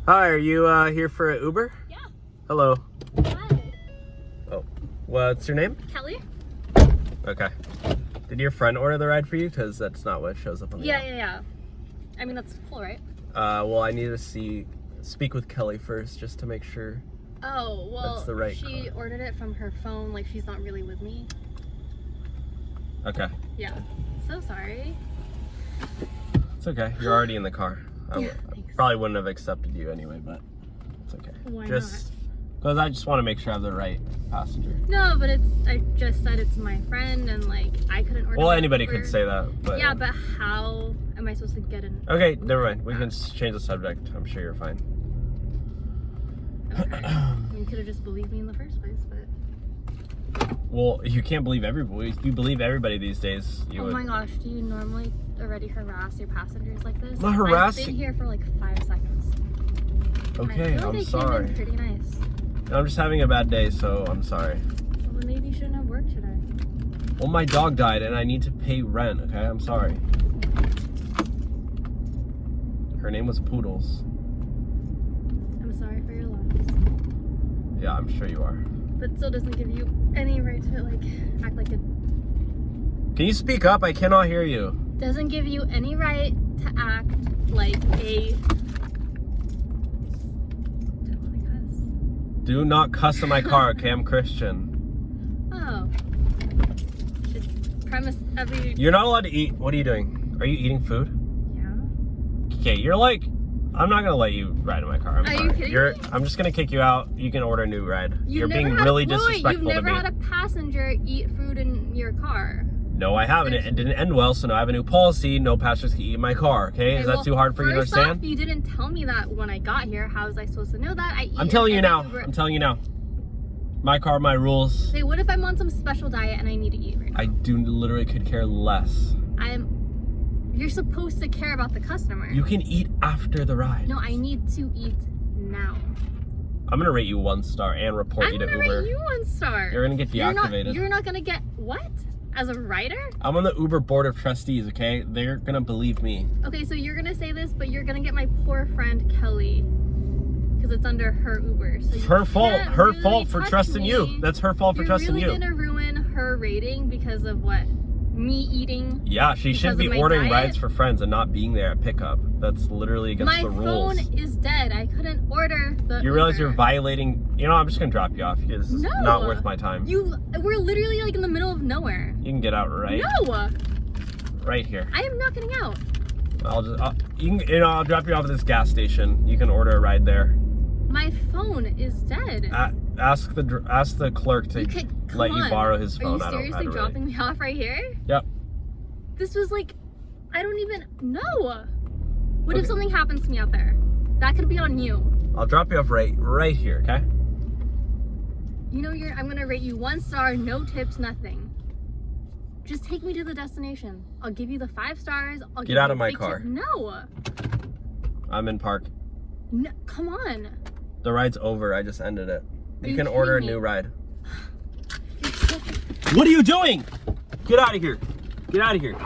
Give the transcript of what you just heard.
Hi, are you here for an Uber? Yeah. Hello. Hi. Oh, what's your name? Kelly? Okay. Did your friend order the ride for you? Because that's not what shows up on the app. Yeah. I mean, that's cool, right? Well, I need to speak with Kelly first, just to make sure. Oh, well, that's the right she car. ordered it from her phone, like she's not really with me. Okay. Yeah. So sorry. It's okay. You're already in the car. I Thanks. probably wouldn't have accepted you anyway, but it's okay. Why Just because I just want to make sure I have the right passenger. No, but I just said it's my friend, and like I couldn't order. Well, anybody could say that, but yeah, but how am I supposed to get in? Okay, never mind. We can change the subject. I'm sure you're fine. Okay. I mean, you could have just believed me in the first place, but. Well, you can't believe everybody. If you believe everybody these days, you would. Oh my gosh, do you normally already harass your passengers like this? I'm not harassing. I've been here for like 5 seconds. Okay, I feel like I'm they sorry. Came in pretty nice. I'm just having a bad day, so I'm sorry. Well, then maybe you shouldn't have worked today. Well, my dog died and I need to pay rent, okay? I'm sorry. Her name was Poodles. I'm sorry for your loss. Yeah, I'm sure you are. But still doesn't give you any right to like act like a... Can you speak up? I cannot hear you. Doesn't give you any right to act like a... Don't want to cuss. Do not cuss in my car, okay? I'm Christian. Oh. Should premise every... You're not allowed to eat. What are you doing? Are you eating food? Yeah. Okay, you're like... I'm not gonna let you ride in my car. Are you kidding me? I'm just gonna kick you out. You can order a new ride. You're being really disrespectful to me. You've never had a passenger eat food in your car. No, I haven't. It didn't end well, so now I have a new policy. No passengers can eat in my car, okay? Is that too hard for you to understand? First off, you didn't tell me that when I got here. How was I supposed to know that? I'm telling you now. I'm telling you now. My car, my rules. Hey, what if I'm on some special diet and I need to eat right now? I literally could care less. You're supposed to care about the customer. You can eat after the ride. No, I need to eat now. I'm gonna rate you 1 star and report you to Uber. I'm gonna rate you 1 star. You're gonna get deactivated. You're not gonna get what? As a rider? I'm on the Uber board of trustees, okay? They're gonna believe me. Okay, so you're gonna say this, but you're gonna get my poor friend Kelly. Because it's under her Uber. So her fault. Her fault for trusting you. That's her fault for trusting you. You're really gonna ruin her rating because of what? Me eating? Yeah, she should be ordering rides for friends and not being there at pickup. That's literally against the rules. My phone is dead. I couldn't order the You realize Uber. you're violating... You know, I'm just gonna drop you off because it's not worth my time. We're literally like in the middle of nowhere. You can get out right... No! Right here. I am not getting out. I'll drop you off at this gas station. You can order a ride there. My phone is dead. Ask the clerk to let you borrow his phone. Are you seriously dropping me off right here? Yep. This was like, I don't even know. What if something happens to me out there? That could be on you. I'll drop you off right here, okay? You know, I'm gonna rate you 1 star, no tips, nothing. Just take me to the destination. I'll give you the 5 stars. Get out of my car. No. I'm in park. No, come on. The ride's over. I just ended it. You can kidding order a me? new ride. What are you doing? Get out of here. Get out of here.